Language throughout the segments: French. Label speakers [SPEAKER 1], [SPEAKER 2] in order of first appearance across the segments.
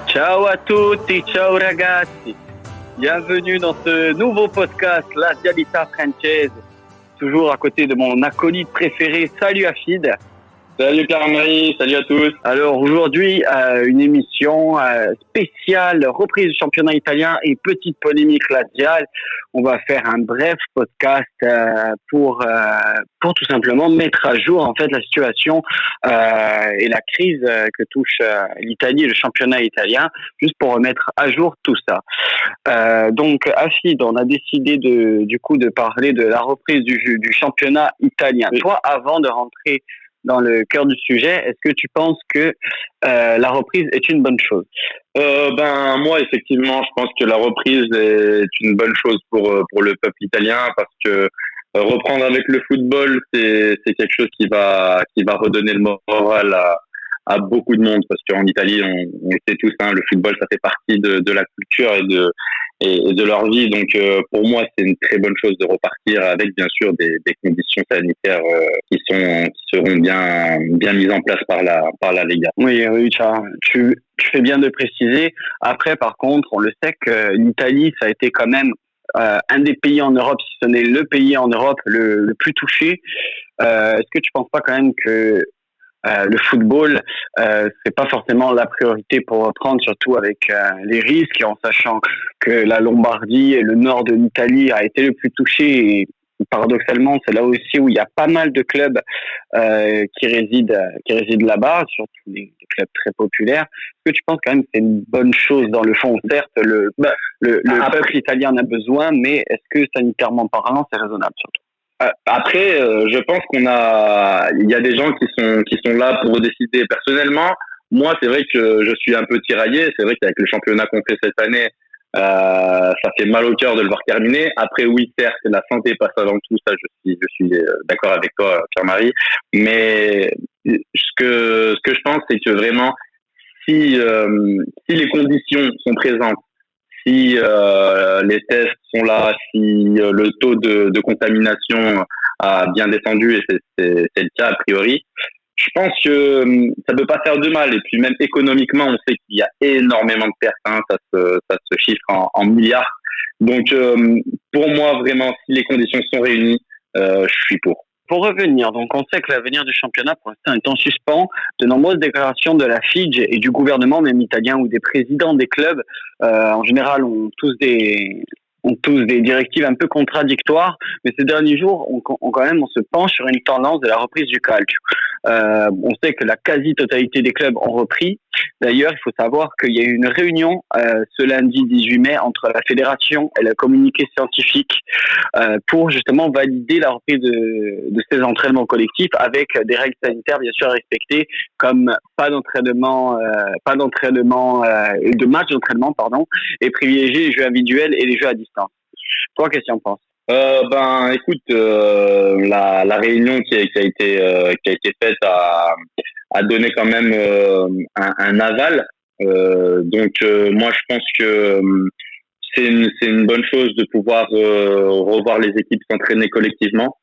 [SPEAKER 1] Ciao a tutti, ciao ragazzi. Bienvenue dans ce nouveau podcast, La Dialita Francese. Toujours à côté de mon acolyte préféré. Salut Afid.
[SPEAKER 2] Salut Pierre-Marie, salut à tous.
[SPEAKER 1] Alors aujourd'hui, une émission spéciale, reprise du championnat italien et petite polémique laziale. On va faire un bref podcast pour tout simplement mettre à jour en fait la situation et la crise que touche l'Italie et le championnat italien, juste pour remettre à jour tout ça. Donc Afid, on a décidé de parler de la reprise du championnat italien. Oui. Toi, avant de rentrer dans le cœur du sujet, est-ce que tu penses que la reprise est une bonne chose?
[SPEAKER 2] Moi, effectivement, je pense que la reprise est une bonne chose pour le peuple italien parce que reprendre avec le football, c'est quelque chose qui va redonner le moral à beaucoup de monde parce qu'en Italie, on sait tous, le football, ça fait partie de la culture et de leur vie. Donc, pour moi, c'est une très bonne chose de repartir avec, bien sûr, des conditions sanitaires qui seront bien mises en place par la Lega.
[SPEAKER 1] Oui, tu fais bien de préciser. Après, par contre, on le sait que l'Italie, ça a été quand même un des pays en Europe, si ce n'est le pays en Europe le plus touché. Est-ce que tu penses pas quand même que le football, c'est pas forcément la priorité pour reprendre, surtout avec les risques, et en sachant que la Lombardie et le nord de l'Italie a été le plus touché, et paradoxalement, c'est là aussi où il y a pas mal de clubs qui résident là-bas, surtout des clubs très populaires. Est-ce que tu penses quand même que c'est une bonne chose dans le fond? Certes, le peuple italien en a besoin, mais est-ce que sanitairement parlant, c'est raisonnable surtout?
[SPEAKER 2] Après, je pense il y a des gens qui sont là pour décider. Personnellement, moi, c'est vrai que je suis un peu tiraillé. C'est vrai qu'avec le championnat qu'on fait cette année, ça fait mal au cœur de le voir terminer. Après, oui, certes, la santé passe avant tout. Ça, je suis d'accord avec toi, Pierre-Marie. Mais ce que je pense, c'est que vraiment, si les conditions sont présentes, si les tests sont là, si le taux de contamination a bien descendu, et c'est le cas a priori, je pense que ça peut pas faire de mal. Et puis même économiquement, on sait qu'il y a énormément de pertes, ça se chiffre en milliards. Donc pour moi, vraiment, si les conditions sont réunies, je suis pour.
[SPEAKER 1] Pour revenir, donc on sait que l'avenir du championnat pour l'instant est en suspens. De nombreuses déclarations de la FIGE et du gouvernement même italien ou des présidents des clubs en général ont tous des directives un peu contradictoires, mais ces derniers jours, on se penche sur une tendance de la reprise du calcio. On sait que la quasi-totalité des clubs ont repris. D'ailleurs, il faut savoir qu'il y a eu une réunion ce lundi 18 mai entre la fédération et le communiqué scientifique pour justement valider la reprise de ces entraînements collectifs avec des règles sanitaires bien sûr à respecter, comme pas d'entraînement de match d'entraînement et privilégier les jeux individuels et les jeux à distance. Toi, qu'est-ce que tu en penses?
[SPEAKER 2] Écoute, la réunion qui a été faite a donné quand même un aval. Donc moi, je pense que c'est une bonne chose de pouvoir revoir les équipes s'entraîner collectivement.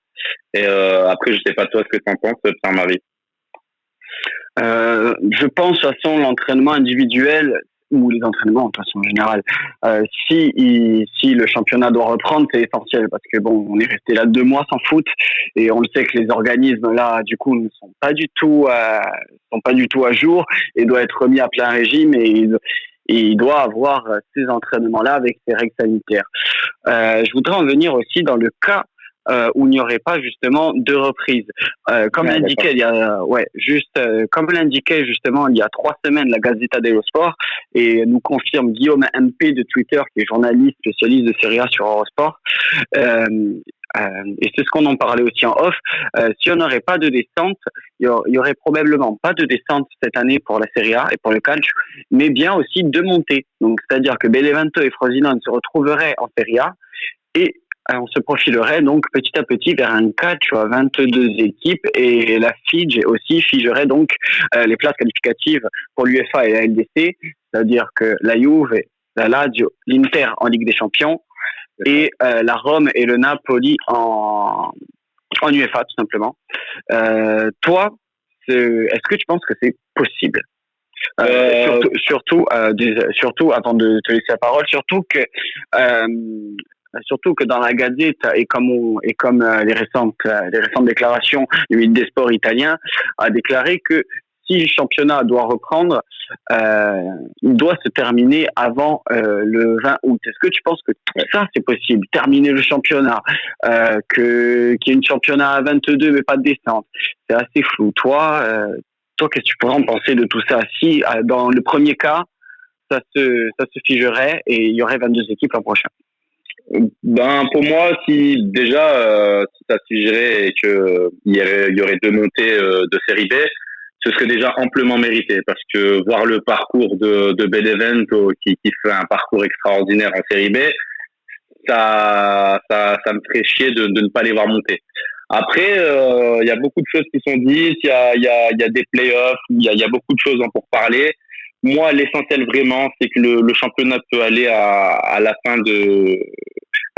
[SPEAKER 2] Et après, je sais pas toi ce que tu en penses, Pierre-Marie.
[SPEAKER 1] Je pense de toute façon l'entraînement individuel ou les entraînements de toute façon en général, si le championnat doit reprendre, c'est essentiel parce que on est resté là 2 mois sans foot et on le sait que les organismes là du coup ne sont pas du tout à jour et doivent être remis à plein régime et il doit avoir ces entraînements là avec ces règles sanitaires. Je voudrais en venir aussi dans le cas où il n'y aurait pas justement de reprise. Comme l'indiquait justement il y a 3 semaines la Gazzetta dello Sport et nous confirme Guillaume MP de Twitter qui est journaliste spécialiste de Serie A sur Eurosport. Et c'est ce qu'on en parlait aussi en off. Si on n'aurait pas de descente, il y aurait probablement pas de descente cette année pour la Serie A et pour le calcio, mais bien aussi de montée. Donc c'est-à-dire que Benevento et Frosinone se retrouveraient en Serie A et on se profilerait donc petit à petit vers un calcio à 22 équipes et la FIGE aussi figerait donc les places qualificatives pour l'UEFA et la LDC, c'est-à-dire que la Juve, la Lazio, l'Inter en Ligue des Champions et la Rome et le Napoli en UEFA tout simplement. Toi, est-ce que tu penses que c'est possible? Surtout, avant de te laisser la parole, surtout que dans la Gazette et comme les récentes déclarations du ministre des Sports italien a déclaré que si le championnat doit reprendre, il doit se terminer avant le 20 août. Est-ce que tu penses que tout ça c'est possible, terminer le championnat, qu'il y ait une championnat à 22 mais pas de descente? C'est assez flou. Toi, qu'est-ce que tu pourrais en penser de tout ça? Si dans le premier cas, ça se figerait et il y aurait 22 équipes l'an prochain.
[SPEAKER 2] Ben pour moi, si ça suffirait et que il y aurait deux montées de série B, ce serait déjà amplement mérité parce que voir le parcours de Benevento qui fait un parcours extraordinaire en série B, ça me ferait chier de ne pas les voir monter. Après, il y a beaucoup de choses qui sont dites, il y a des playoffs, il y a beaucoup de choses pour parler. Moi, l'essentiel vraiment, c'est que le championnat peut aller à la fin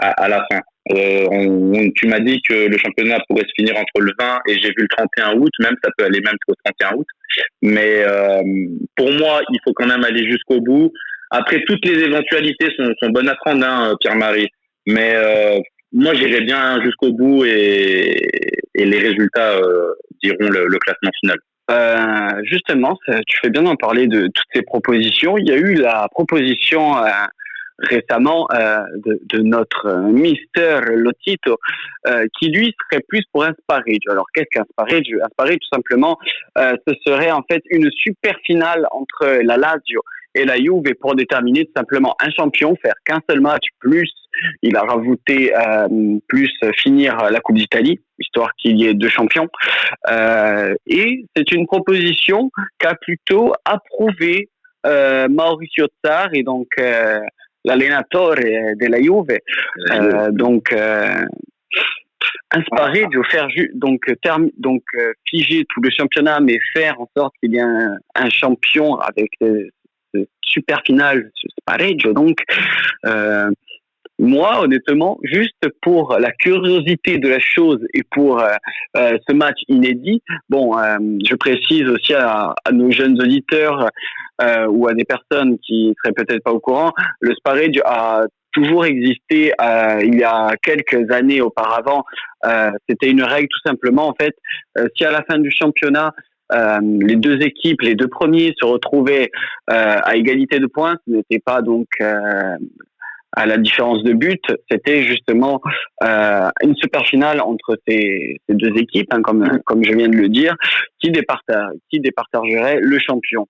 [SPEAKER 2] à la fin. Tu m'as dit que le championnat pourrait se finir entre le 20 et j'ai vu le 31 août, même ça peut aller même jusqu'au 31 août. Mais pour moi, il faut quand même aller jusqu'au bout. Après, toutes les éventualités sont bonnes à prendre, hein, Pierre-Marie. Mais moi, j'irai bien jusqu'au bout et les résultats diront le classement final.
[SPEAKER 1] Justement, tu fais bien d'en parler de toutes ces propositions. Il y a eu la proposition récemment de notre Mister Lotito qui lui serait plus pour un spareggio. Alors qu'est-ce qu'un spareggio? Un spareggio tout simplement, ce serait en fait une super finale entre la Lazio et la Juve pour déterminer tout simplement un champion, faire qu'un seul match plus il a rajouté plus finir la Coupe d'Italie, histoire qu'il y ait deux champions. Et c'est une proposition qu'a plutôt approuvé Maurizio Sarri, donc l'allenatore de la Juve. Un spareggio, figer tout le championnat, mais faire en sorte qu'il y ait un champion avec super finale, ce spareggio. Donc, moi, honnêtement, juste pour la curiosité de la chose et pour ce match inédit, je précise aussi à nos jeunes auditeurs ou à des personnes qui seraient peut-être pas au courant, le spareggio a toujours existé il y a quelques années auparavant. C'était une règle tout simplement, en fait, si à la fin du championnat, les deux équipes, les deux premiers se retrouvaient à égalité de points, ce n'était pas donc à la différence de but, c'était justement une super finale entre ces deux équipes, hein, comme je viens de le dire, qui départagerait le champion.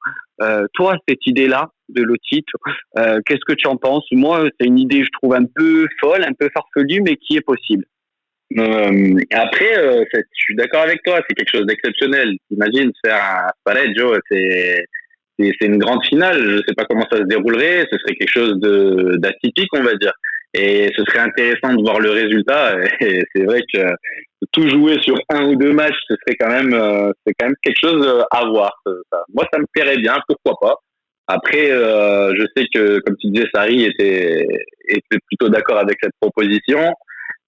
[SPEAKER 1] Toi, cette idée-là de Lotito, qu'est-ce que tu en penses? Moi, c'est une idée, je trouve, un peu folle, un peu farfelue, mais qui est possible.
[SPEAKER 2] Après, je suis d'accord avec toi, c'est quelque chose d'exceptionnel. Imagine faire un pareggio, c'est une grande finale. Je sais pas comment ça se déroulerait. Ce serait quelque chose d'atypique, on va dire. Et ce serait intéressant de voir le résultat. Et c'est vrai que tout jouer sur un ou deux matchs, ce serait c'est quand même quelque chose à voir. Ça. Moi, ça me plairait bien. Pourquoi pas? Après, je sais que, comme tu disais, Sarri était plutôt d'accord avec cette proposition.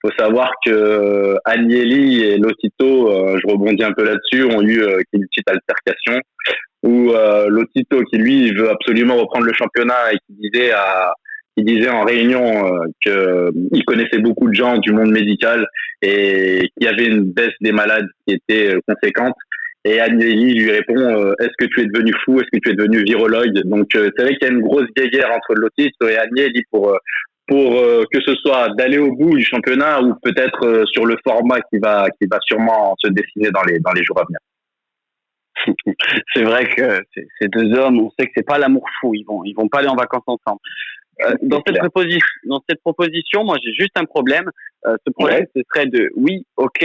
[SPEAKER 2] Faut savoir que Agnelli et Lotito, je rebondis un peu là-dessus, ont eu une petite altercation où Lotito, qui lui veut absolument reprendre le championnat et qui disait en réunion qu'il connaissait beaucoup de gens du monde médical et qu'il y avait une baisse des malades qui était conséquente. Et Agnelli lui répond est-ce que tu es devenu fou? Est-ce que tu es devenu virologue? Donc c'est vrai qu'il y a une grosse guéguerre entre Lotito et Agnelli pour que ce soit d'aller au bout du championnat ou peut-être sur le format qui va sûrement se dessiner dans les jours à venir.
[SPEAKER 1] C'est vrai que ces deux hommes, on sait que c'est pas l'amour fou, ils vont pas aller en vacances ensemble. Dans cette proposition, moi j'ai juste un problème. Ce problème, ce serait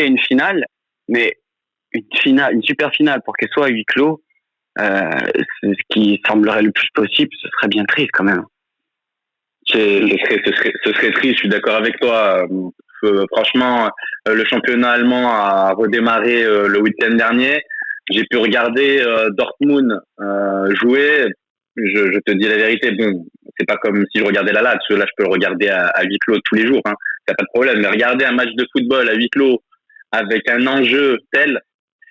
[SPEAKER 1] une finale, mais une super finale pour qu'elle soit à huis clos, ce qui semblerait le plus possible, ce serait bien triste quand même.
[SPEAKER 2] Ce serait triste, je suis d'accord avec toi. Franchement, le championnat allemand a redémarré le week-end dernier. J'ai pu regarder Dortmund jouer. Je te dis la vérité, bon, c'est pas comme si je regardais la Lazio, là je peux le regarder à huis clos tous les jours, y a pas de problème. Mais regarder un match de football à huis clos avec un enjeu tel,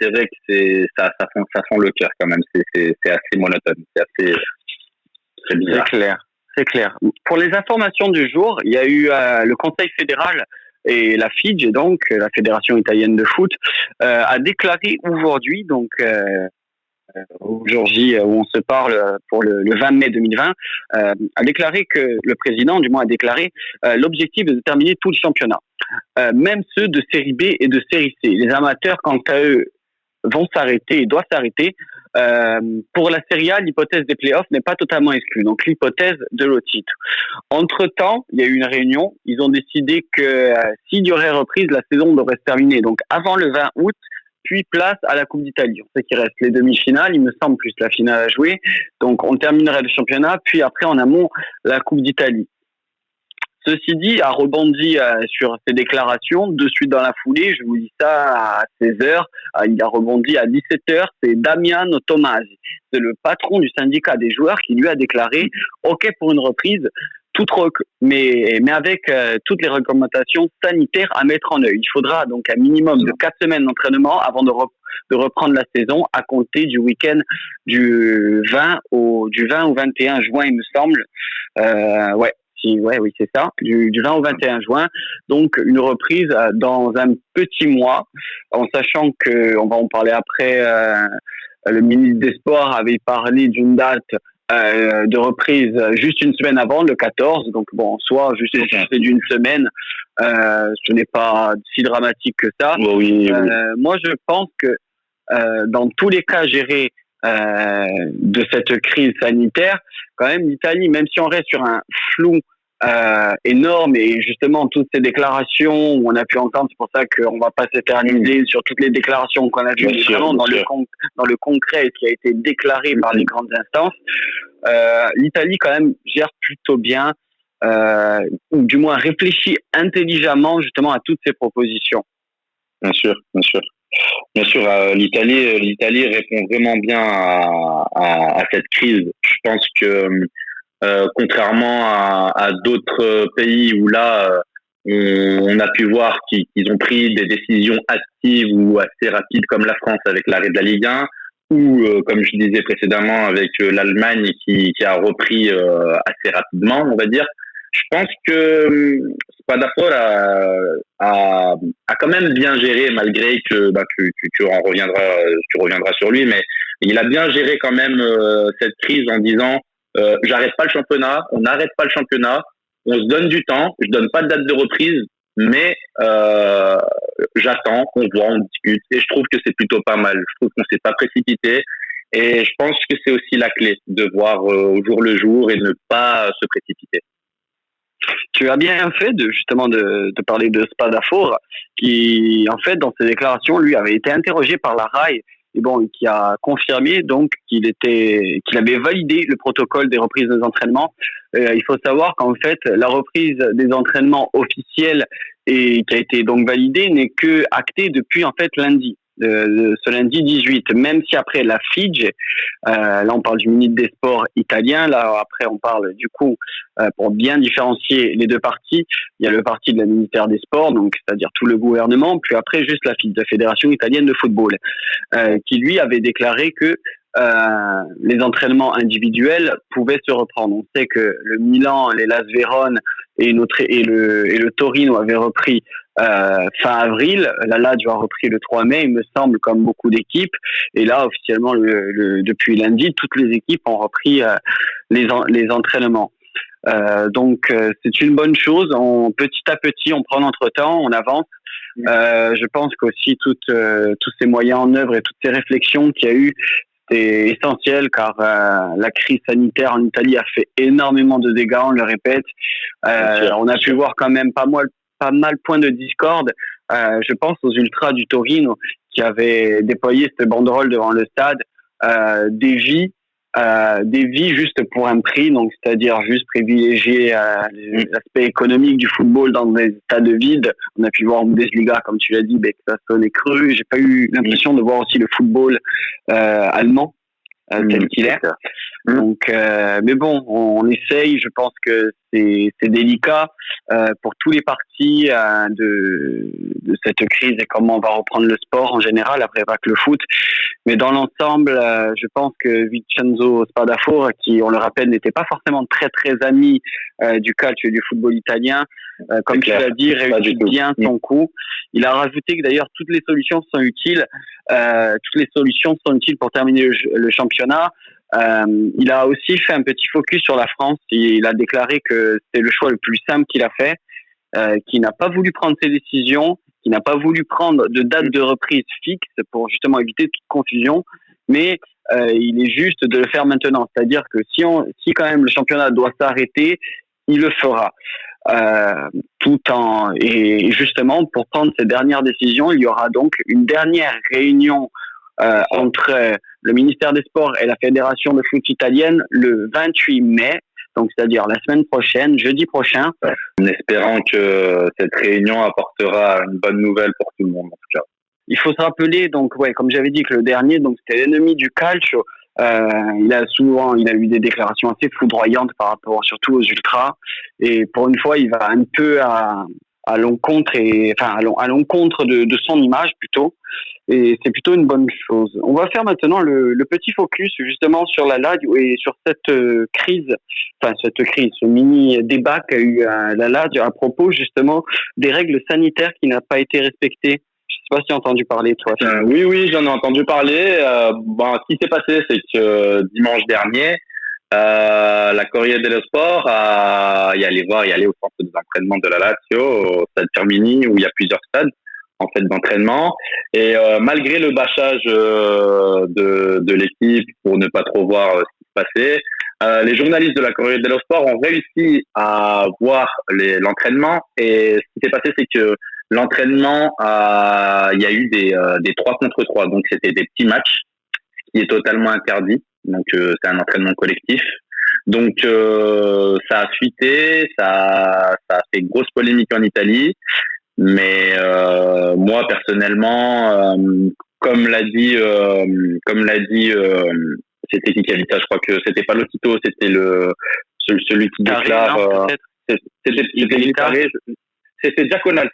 [SPEAKER 2] c'est vrai que ça sent le cœur quand même. C'est assez monotone, c'est bizarre.
[SPEAKER 1] C'est clair. Pour les informations du jour, il y a eu le Conseil fédéral et la FIGE, donc la Fédération italienne de foot, a déclaré aujourd'hui, donc aujourd'hui où on se parle pour le 20 mai 2020, a déclaré que le président, du moins, a déclaré l'objectif de terminer tout le championnat, même ceux de série B et de série C. Les amateurs, quant à eux, vont s'arrêter et doivent s'arrêter. Pour la Serie A, l'hypothèse des playoffs n'est pas totalement exclue, donc l'hypothèse de l'autre titre. Entre-temps, il y a eu une réunion, ils ont décidé que s'il y aurait reprise, la saison devrait se terminer, donc avant le 20 août, puis place à la Coupe d'Italie. On sait qu'il reste les demi-finales, il me semble, plus la finale à jouer, donc on terminerait le championnat, puis après en amont, la Coupe d'Italie. Ceci dit, a rebondi sur ses déclarations de suite dans la foulée. Je vous dis ça à 16h. Il a rebondi à 17h. C'est Damiano Tommasi. C'est le patron du syndicat des joueurs qui lui a déclaré OK pour une reprise, mais avec toutes les recommandations sanitaires à mettre en œuvre. Il faudra donc un minimum de 4 semaines d'entraînement avant de reprendre la saison à compter du week-end du 20 au 21 juin, il me semble. Oui, c'est ça, du 20 au 21 juin. Donc, une reprise dans un petit mois, en sachant que, on va en parler après, le ministre des Sports avait parlé d'une date de reprise juste une semaine avant, le 14. Donc, bon, soit juste d'une semaine, ce n'est pas si dramatique que ça.
[SPEAKER 2] Oui.
[SPEAKER 1] Moi, je pense que dans tous les cas gérés de cette crise sanitaire, quand même, l'Italie, même si on reste sur un flou énorme, et justement toutes ces déclarations où on a pu entendre, c'est pour ça qu'on va pas s'éterniser sur toutes les déclarations qu'on a vues, vraiment dans le concret qui a été déclaré par les grandes instances, l'Italie quand même gère plutôt bien, ou du moins réfléchit intelligemment justement à toutes ces propositions.
[SPEAKER 2] Bien sûr, l'Italie répond vraiment bien à cette crise. Je pense que contrairement à d'autres pays où là on a pu voir qu'ils ont pris des décisions hâtives ou assez rapides, comme la France avec l'arrêt de la Ligue 1, ou comme je disais précédemment avec l'Allemagne qui a repris assez rapidement, on va dire. Je pense que Spadafora a quand même bien géré, malgré que tu reviendras sur lui, mais il a bien géré quand même cette crise en disant j'arrête pas le championnat, on n'arrête pas le championnat, on se donne du temps, je donne pas de date de reprise, mais j'attends, on voit, on discute, et je trouve que c'est plutôt pas mal. Je trouve qu'on s'est pas précipité, et je pense que c'est aussi la clé de voir au jour le jour et ne pas se précipiter.
[SPEAKER 1] Tu as bien fait justement de parler de Spadafora, qui en fait dans ses déclarations lui avait été interrogé par la RAI, et bon, qui a confirmé donc qu'il avait validé le protocole des reprises des entraînements. Il faut savoir qu'en fait la reprise des entraînements officiels et qui a été donc validée n'est que actée depuis en fait lundi. Ce lundi 18, même si après la FIGE, là on parle du ministre des Sports italien, là après on parle du coup, pour bien différencier les deux parties, il y a le parti de la ministère des Sports, donc c'est-à-dire tout le gouvernement, puis après juste la FIGE, la Fédération italienne de football, qui lui avait déclaré que les entraînements individuels pouvaient se reprendre. On sait que le Milan, les Las Vérone et le Torino avaient repris fin avril. La Lazio a repris le 3 mai, il me semble, comme beaucoup d'équipes. Et là, officiellement, depuis lundi, toutes les équipes ont repris les entraînements. Donc, c'est une bonne chose. Petit à petit, on prend notre temps, on avance. Je pense qu'aussi tous ces moyens en œuvre et toutes ces réflexions qu'il y a eu, c'est essentiel, car la crise sanitaire en Italie a fait énormément de dégâts, on le répète. On a pu voir quand même pas mal point de discorde. Je pense aux ultras du Torino qui avaient déployé cette banderole devant le stade, des vies juste pour un prix, donc c'est-à-dire juste privilégier l'aspect économique du football dans des stades vides. On a pu voir en Bundesliga, comme tu l'as dit, que ça sonnait cru. J'ai pas eu l'impression de voir aussi le football allemand tel qu'il est. Donc, mais bon, on essaye. Je pense que c'est délicat pour tous les partis de cette crise et comment on va reprendre le sport en général, après pas que le foot. Mais dans l'ensemble, je pense que Vincenzo Spadafora, qui, on le rappelle, n'était pas forcément très très ami du calcio et du football italien, comme tu l'as dit, réussit bien son coup. Il a rajouté que d'ailleurs toutes les solutions sont utiles. Toutes les solutions sont utiles pour terminer le championnat. Il a aussi fait un petit focus sur la France. Il a déclaré que c'était le choix le plus simple qu'il a fait, qu'il n'a pas voulu prendre ses décisions, qu'il n'a pas voulu prendre de date de reprise fixe pour justement éviter toute confusion, mais il est juste de le faire maintenant. C'est-à-dire que si quand même le championnat doit s'arrêter, il le fera. Et justement, pour prendre ces dernières décisions, il y aura donc une dernière réunion entre le ministère des Sports et la Fédération de foot italienne le 28 mai, donc c'est-à-dire la semaine prochaine, jeudi prochain.
[SPEAKER 2] En espérant que cette réunion apportera une bonne nouvelle pour tout le monde, en tout cas.
[SPEAKER 1] Il faut se rappeler, donc, comme j'avais dit, que le dernier, donc, c'était l'ennemi du calcio. Il a eu des déclarations assez foudroyantes par rapport surtout aux ultras. Et pour une fois, il va un peu à l'encontre à l'encontre de son image plutôt. Et c'est plutôt une bonne chose. On va faire maintenant le petit focus justement sur la Lazio et sur cette crise, ce mini débat qu'a eu la Lazio à propos justement des règles sanitaires qui n'ont pas été respectées. Je sais pas si tu as entendu parler, toi.
[SPEAKER 2] Oui, j'en ai entendu parler. Ce qui s'est passé, c'est que dimanche dernier, la Corriere dello Sport y allait au centre d'entraînement de la Lazio, au stade Firmini, où il y a plusieurs stades en fait d'entraînement. Et malgré le bâchage de l'équipe pour ne pas trop voir ce qui se passait, les journalistes de la Corriere dello Sport ont réussi à voir l'entraînement. Et ce qui s'est passé, c'est que l'entraînement, il y a eu des 3 contre 3, donc c'était des petits matchs, ce qui est totalement interdit. Donc c'est un entraînement collectif. Donc ça a fuité, ça a fait une grosse polémique en Italie. Mais moi personnellement, comme l'a dit, c'était qui a dit ça, je crois que c'était pas Lotito, c'était celui qui déclare. C'était Diaconal.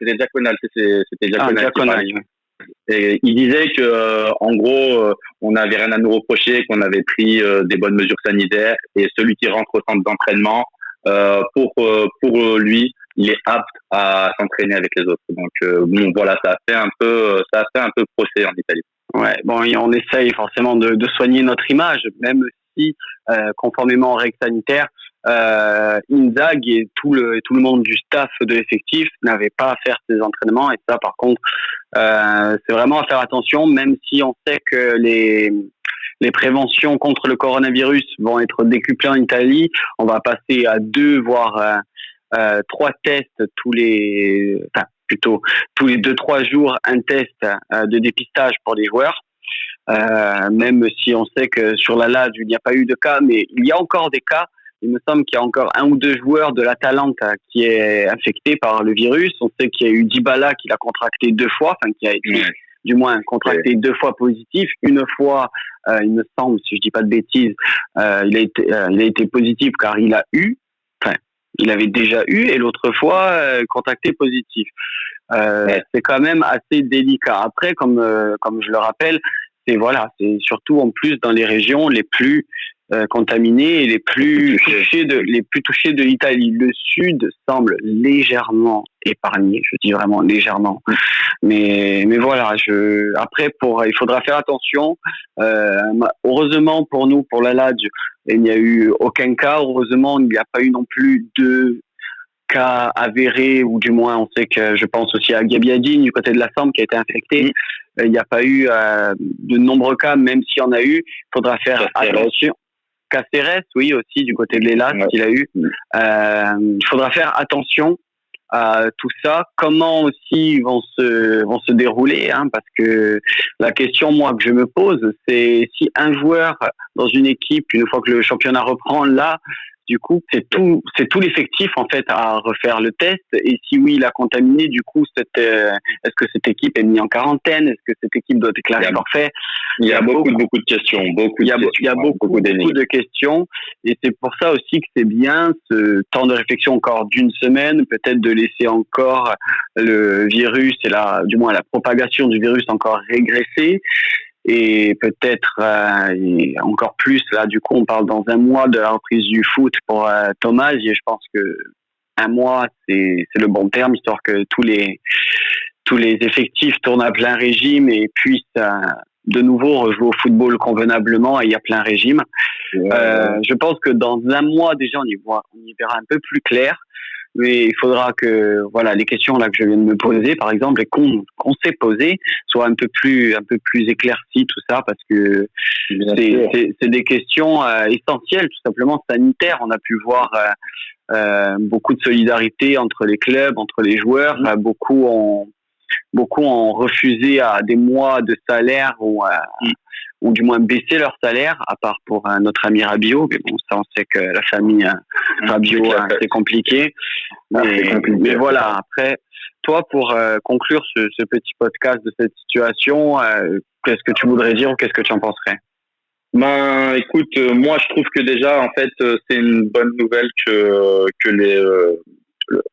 [SPEAKER 2] Et il disait que, en gros, on n'avait rien à nous reprocher, qu'on avait pris des bonnes mesures sanitaires, et celui qui rentre au centre d'entraînement, pour lui, il est apte à s'entraîner avec les autres. Donc voilà, ça a fait un peu procès en Italie.
[SPEAKER 1] Ouais, bon, on essaye forcément de soigner notre image, même si conformément aux règles sanitaires, Inzaghi et tout le monde du staff de l'effectif n'avaient pas à faire ces entraînements, et ça par contre c'est vraiment à faire attention, même si on sait que les préventions contre le coronavirus vont être décuplées en Italie. On va passer à 2 voire 3 tests tous les 2-3 jours, un test de dépistage pour les joueurs. Même si on sait que sur la Lazio il n'y a pas eu de cas, mais il y a encore des cas. Il me semble qu'il y a encore 1 ou 2 joueurs de l'Atalanta qui est infecté par le virus. On sait qu'il y a eu Dybala qui l'a contracté 2 fois, qui a été du moins contracté 2 fois positif. Une fois, il me semble, si je dis pas de bêtises, il a été positif car il avait déjà eu, et l'autre fois contacté positif. C'est quand même assez délicat. Après, comme je le rappelle, c'est surtout en plus dans les régions les plus contaminées et les plus touchées de l'Italie. Le sud semble légèrement épargné, je dis vraiment légèrement. Mais voilà, après il faudra faire attention. Heureusement pour nous, pour la Lazio, il n'y a eu aucun cas. Heureusement, il n'y a pas eu non plus de cas avérés, ou du moins on sait que, je pense aussi à Gabbiadini du côté de la Samp qui a été infecté. Il n'y a pas eu de nombreux cas, même s'il y en a eu. Il faudra faire attention. Caceres, oui, aussi du côté de l'Hélas, qu'il a eu. Il faudra faire attention à tout ça. Comment aussi vont se dérouler, parce que la question, moi, que je me pose, c'est si un joueur dans une équipe, une fois que le championnat reprend, là, du coup, c'est tout l'effectif en fait à refaire le test. Et si oui, il a contaminé, du coup, est-ce que cette équipe est mise en quarantaine? Est-ce que cette équipe doit déclarer forfait?
[SPEAKER 2] Il y a beaucoup de questions,
[SPEAKER 1] il y a beaucoup de questions. Et c'est pour ça aussi que c'est bien ce temps de réflexion encore d'une semaine, peut-être de laisser encore le virus et du moins la propagation du virus encore régresser. Et peut-être encore plus, là, du coup, on parle dans un mois de la reprise du foot pour Thomas. Et je pense que un mois, c'est le bon terme, histoire que tous les effectifs tournent à plein régime et puissent de nouveau rejouer au football convenablement et à plein régime. Je pense que dans un mois, déjà, on y verra un peu plus clair. Mais il faudra que les questions là que je viens de me poser, par exemple, et qu'on s'est posées, soient un peu plus éclaircies, tout ça, parce que c'est des questions essentielles, tout simplement sanitaires. On a pu voir beaucoup de solidarité entre les clubs, entre les joueurs. Beaucoup ont refusé à des mois de salaire ou du moins baisser leur salaire, à part pour notre ami Rabiot. Mais bon, ça, on sait que la famille Rabiot, c'est compliqué. Mais voilà, après, toi, pour conclure ce petit podcast de cette situation, qu'est-ce que tu voudrais dire ou qu'est-ce que tu en penserais?
[SPEAKER 2] Ben, écoute, moi, je trouve que déjà, en fait, c'est une bonne nouvelle que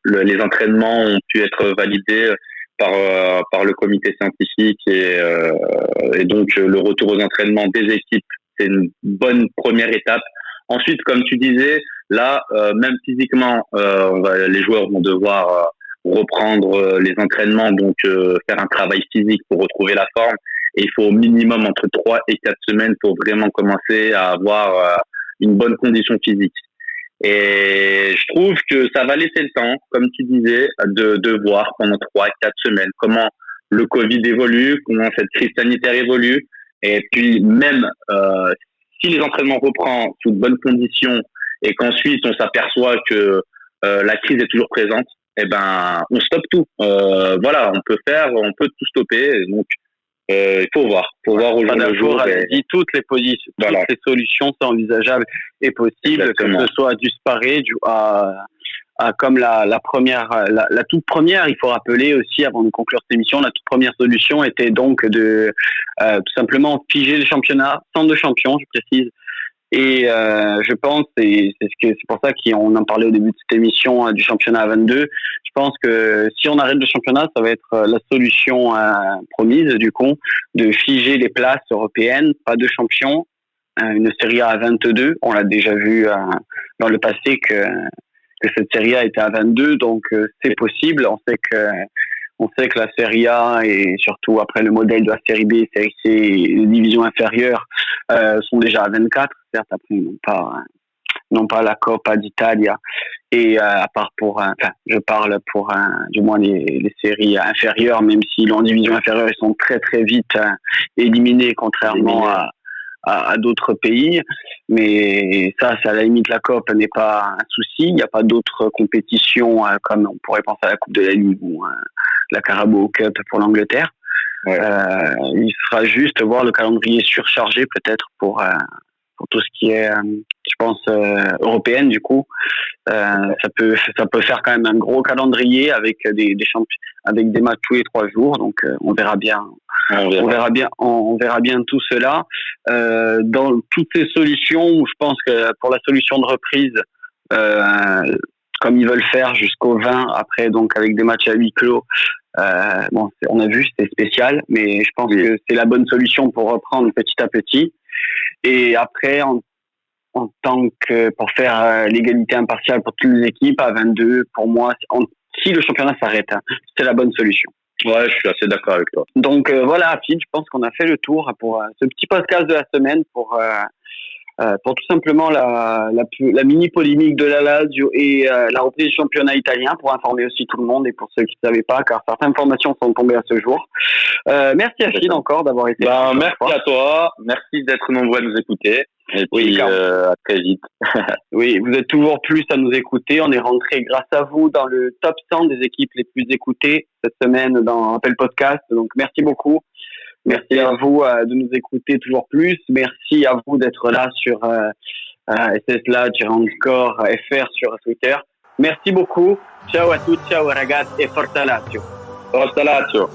[SPEAKER 2] les entraînements ont pu être validés par le comité scientifique et donc le retour aux entraînements des équipes, c'est une bonne première étape. Ensuite, comme tu disais, là, même physiquement, les joueurs vont devoir reprendre les entraînements, donc faire un travail physique pour retrouver la forme. Et il faut au minimum entre 3 et 4 semaines pour vraiment commencer à avoir une bonne condition physique. Et je trouve que ça va laisser le temps, comme tu disais, de voir pendant 3 à 4 semaines comment le Covid évolue, comment cette crise sanitaire évolue. Et puis même si les entraînements reprennent sous de bonnes conditions et qu'ensuite on s'aperçoit que la crise est toujours présente, eh ben on stoppe tout. On peut tout stopper. Donc il faut voir au jour le jour.
[SPEAKER 1] Toutes les positions, toutes les solutions sont envisageables et possibles. Exactement. Que ce soit du sparé, comme la première, la toute première, il faut rappeler aussi avant de conclure cette émission, la toute première solution était donc de tout simplement figer le championnat sans deux champions, je précise. Et je pense, et c'est pour ça qu'on en parlait au début de cette émission du championnat à 22. Je pense que si on arrête le championnat, ça va être la solution promise du coup, de figer les places européennes, pas de champions, une Serie A à 22. On l'a déjà vu dans le passé que cette Serie A était à 22, donc c'est possible. On sait que la Serie A et surtout après le modèle de la Série B, Série C et les divisions inférieures sont déjà à 24. Certes, après ils n'ont pas la Coppa d'Italia et à part je parle pour du moins les séries inférieures, même si en division inférieure ils sont très très vite éliminés contrairement à d'autres pays, mais ça à la limite la COP n'est pas un souci. Il n'y a pas d'autres compétitions comme on pourrait penser à la Coupe de la Ligue ou la Carabao Cup pour l'Angleterre. Il sera juste voir le calendrier surchargé peut-être pour tout ce qui est je pense européenne du coup. Ça peut faire quand même un gros calendrier avec des avec des matchs tous les 3 jours, donc on verra bien. On verra bien tout cela. Dans toutes ces solutions, je pense que pour la solution de reprise, comme ils veulent faire jusqu'au 20, après donc avec des matchs à huis clos, on a vu, c'était spécial, mais je pense que c'est la bonne solution pour reprendre petit à petit. Et après, en tant que pour faire l'égalité impartiale pour toutes les équipes à 22, pour moi, si le championnat s'arrête, c'est la bonne solution.
[SPEAKER 2] Ouais, je suis assez d'accord avec toi.
[SPEAKER 1] Donc voilà, Phil, je pense qu'on a fait le tour pour ce petit podcast de la semaine pour tout simplement la mini polémique de la Lazio et la reprise du championnat italien, pour informer aussi tout le monde et pour ceux qui ne savaient pas, car certaines informations sont tombées à ce jour. Merci à Phil encore d'avoir été
[SPEAKER 2] là. Merci à toi, merci d'être nombreux à nous écouter. Et puis à très vite.
[SPEAKER 1] Oui, vous êtes toujours plus à nous écouter. On est rentré grâce à vous dans le top 100 des équipes les plus écoutées cette semaine dans Apple Podcast. Donc merci beaucoup. Merci à vous de nous écouter toujours plus. Merci à vous d'être là sur @SSLadge_FR sur Twitter. Merci beaucoup. Ciao à tous, ciao ragazzi et forza Lazio.
[SPEAKER 2] Forza Lazio.